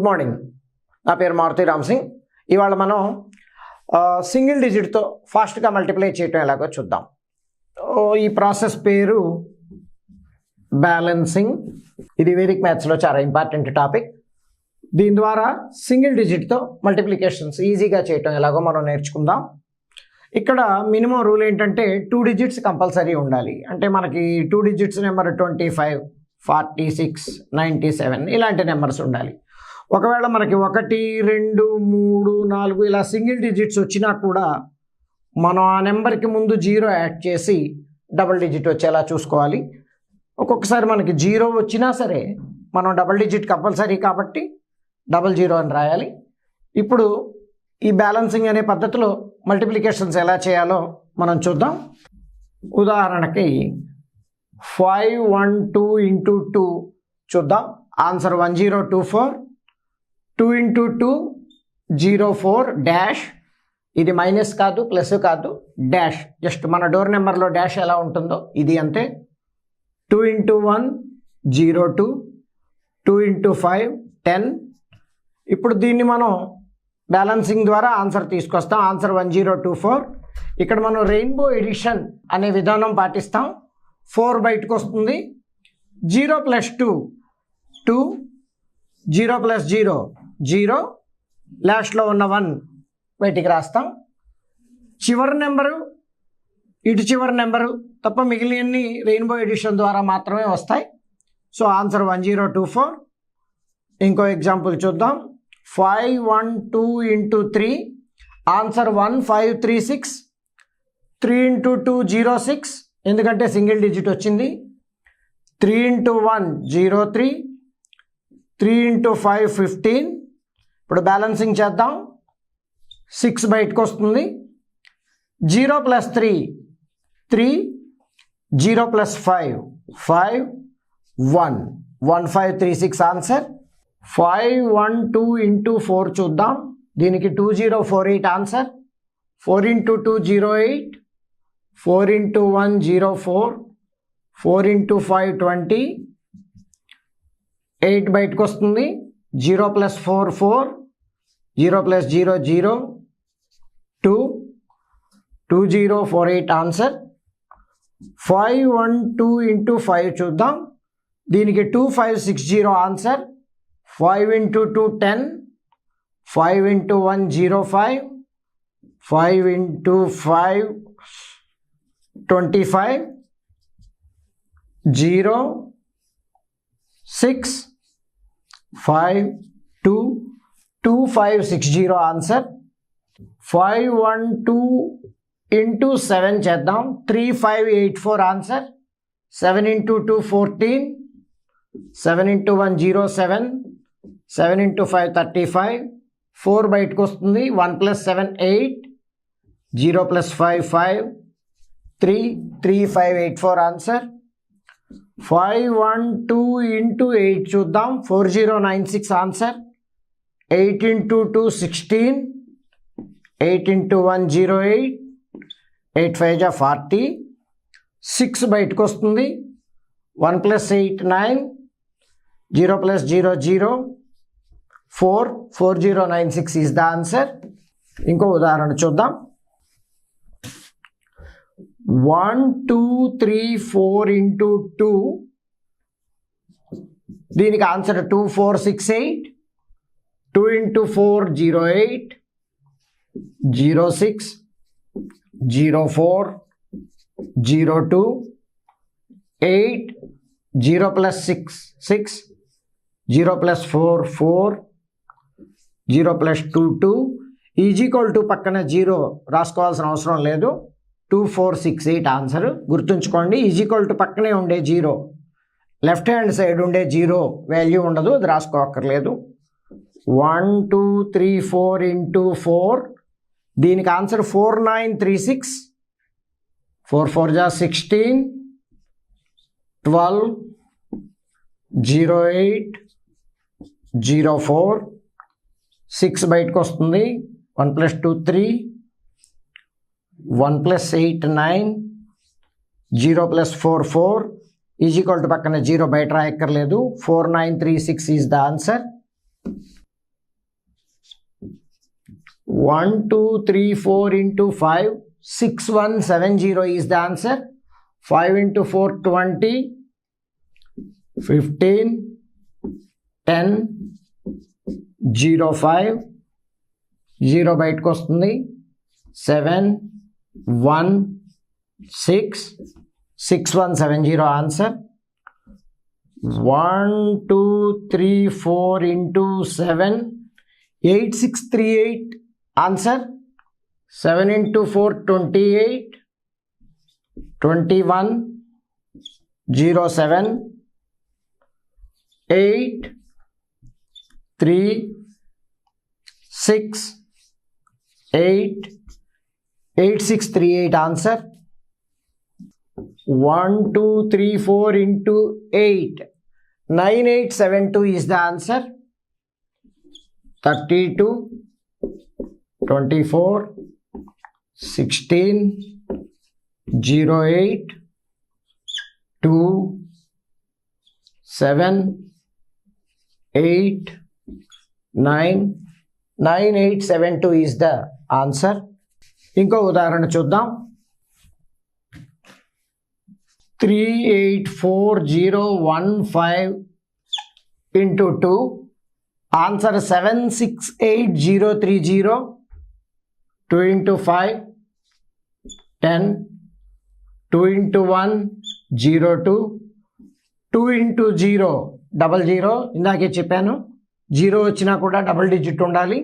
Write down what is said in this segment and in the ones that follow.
Good morning. నా పేరు మారుతి రామ్ సింగ్. ఇవాళ మనం సింగిల్ డిజిట్తో ఫాస్ట్గా మల్టిప్లై చేయటం ఎలాగో చూద్దాం. ఈ ప్రాసెస్ పేరు బ్యాలెన్సింగ్. ఇది వేదిక్ మ్యాథ్స్లో చాలా ఇంపార్టెంట్ టాపిక్. దీని ద్వారా సింగిల్ డిజిట్తో మల్టిప్లికేషన్స్ ఈజీగా చేయటం ఎలాగో మనం నేర్చుకుందాం. ఇక్కడ మినిమం రూల్ ఏంటంటే 2 డిజిట్స్ కంపల్సరీ ఉండాలి. అంటే మనకి 2 డిజిట్స్ నెంబర్ 25, 46, 97 ఇలాంటి నెంబర్స్ ఉండాలి. ఒకవేళ మనకి 1, 2, 3, 4 ఇలా సింగిల్ డిజిట్స్ వచ్చినా కూడా మనం ఆ నెంబర్కి ముందు 0 యాడ్ చేసి డబుల్ డిజిట్ వచ్చేలా చూసుకోవాలి. ఒక్కొక్కసారి మనకి 0 వచ్చినా సరే మనం డబుల్ డిజిట్ కంపల్సరీ కాబట్టి 00 అని రాయాలి. ఇప్పుడు ఈ బ్యాలెన్సింగ్ అనే పద్ధతిలో మల్టిప్లికేషన్స్ ఎలా చేయాలో మనం చూద్దాం. ఉదాహరణకి 512 ఇంటూ 2 చూద్దాం. ఆన్సర్ 1024. 2 into 2 04 dash. ఇది మైనస్ కాదు, ప్లస్ కాదు, డాష్. జస్ట్ మన డోర్ నెంబర్లో డాష్ ఎలా ఉంటుందో ఇది అంతే. 2 ఇంటూ 1 02. 2 ఇంటూ 5 10. ఇప్పుడు దీన్ని మనం బ్యాలెన్సింగ్ ద్వారా ఆన్సర్ తీసుకొస్తాం. ఆన్సర్ 1024. ఇక్కడ మనం రెయిన్బో ఎడిషన్ అనే విధానం పాటిస్తాం. 4 బయటకు వస్తుంది. 0 + 2 2, 0 + 0 0, లాస్ట్లో ఉన్న 1 బయటికి రాస్తాం. చివరి నెంబరు ఇటు చివరి నెంబరు తప్ప మిగిలినన్ని రెయిన్బో ఎడిషన్ ద్వారా మాత్రమే వస్తాయి. So answer 1024. ఇంకో ఎగ్జాంపుల్ చూద్దాం. 512 ఇంటూ 3 ఆన్సర్ 1536. 3 ఇంటూ 2 06 ఎందుకంటే సింగిల్ డిజిట్ వచ్చింది. 3 ఇంటూ 1 03. 3 ఇంటూ 5 15. ఇప్పుడు బ్యాలెన్సింగ్ చేద్దాం. 6 బయటకు వస్తుంది. 0 + 3 3. 0 + 5 5 1 1536 ఆన్సర్. 512 ఇంటూ 4 చూద్దాం. దీనికి 2048 ఆన్సర్. 4 ఇంటూ 2 08. 4 ఇంటూ 1 04. 4 ఇంటూ 5 20. 8 బయటకు వస్తుంది. 0 + 4 4. 0 + 0 0. 2 2048 ఆన్సర్. 512 ఇంటూ 5 చూద్దాం. దీనికి 2560 answer. 5 into 2 10. 5 into 1 05. 5 into 5 25. 0 6 5 2 2560 answer. 512 into 7 చేద్దాం. 3584 ఆన్సర్. 7 ఇంటూ 2 14. 7 ఇంటూ 1 07. 7 ఇంటూ 5 35. 4 బయటకు వస్తుంది. 1 + 7 8. 0 + 5 5. 3 3584 ఆన్సర్. 512 ఇంటూ 8 చూద్దాం. 4096 ఆన్సర్. 8 ఇంటూ 2 16. 8 ఇంటూ 1 08. 8 5 40. 6 బయటకు వస్తుంది. 1 + 8 9. 0 + 0 0. 4 4096 ఈజ్ ద ఆన్సర్. ఇంకో ఉదాహరణ చూద్దాం. 1 2 3 4 ఇంటూ 2 దీనికి ఆన్సర్ 2468. 2 ఇంటూ 4 08. 06 04 02 8. 0 + 6 6. 0 + 4 4. 0 + 2 2. = పక్కన 0 రాసుకోవాల్సిన అవసరం లేదు. 2468 ఆన్సర్. గుర్తుంచుకోండి, = పక్కనే ఉండే 0 లెఫ్ట్ హ్యాండ్ సైడ్ ఉండే 0 వాల్యూ ఉండదు, అది రాసుకోక్కర్లేదు. 1 2 3 4 ఇంటూ 4 దీనికి ఆన్సర్ 4936. 4 4 16. 12 08 04. 6 బయటకు వస్తుంది. 1 + 2 3. 1 + 8 9. 0 + 4 4. = పక్కన 0 బయట రాయక్కర్లేదు. 4936 is the answer. 1, 2, 3, 4 into 5, 6170 is the answer. 5 into 4, 20, 15, 10, 0, 5, 0 బయటకు వస్తుంది. 7, 1, 6, 6170 answer. 1, 2, 3, 4 into 7, 8638 answer. 7 into 4, 28, 21, 0, 7, 8, 3, 6, 8, 8638 answer. 1, 2, 3, 4 into 8, 9872 is the answer. 32, 24, 16, 08, 2, 7, 8, 9, 9872 is the answer. ఇంకో ఉదాహరణ చూద్దాం. 384,015 into 2, answer 768030. 2 into 5, 10, 2 into 1, 02, 2 into 0, 00. ఇందాకే చెప్పాను 0 వచ్చినా కూడా డబుల్ డిజిట్ ఉండాలి.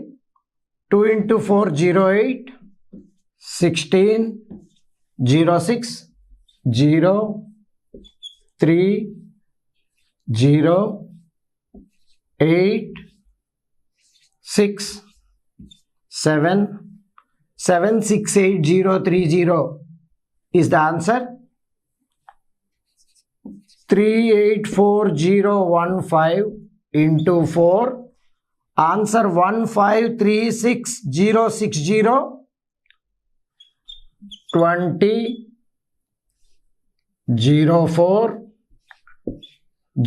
2 into 4, 08, 16, 06, 0, 3, 0, 8, 6, 7, 768030 is the answer. 384,015 into 4, answer 1536060. 20, 04,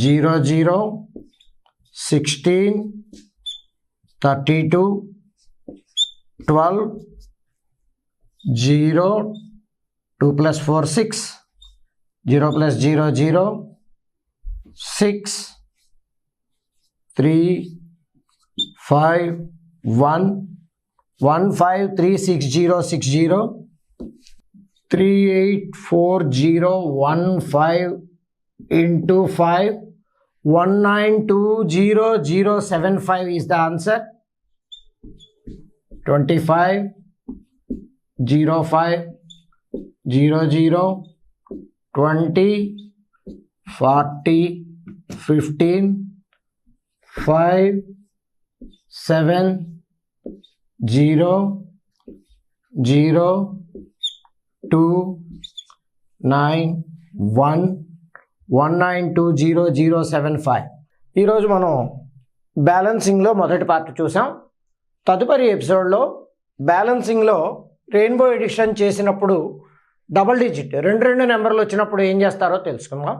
00, 16, 32, 12, 0, 2 plus 4, 6, 0 plus 0, 0, 6, 3, 5, 1, 1536060. 384,015 into 5, 1920,075 is the answer. 25, 05, 00, 20, 40, 15, 5, 7, 0, 0, 2, 9, 1, 1920,075. ఈరోజు మనం బ్యాలెన్సింగ్లో మొదటి పార్ట్ చూసాం. తదుపరి ఎపిసోడ్లో బ్యాలెన్సింగ్లో రెయిన్బో ఎడిషన్ చేసినప్పుడు డబుల్ డిజిట్ రెండు నెంబర్లు వచ్చినప్పుడు ఏం చేస్తారో తెలుసుకుందాం.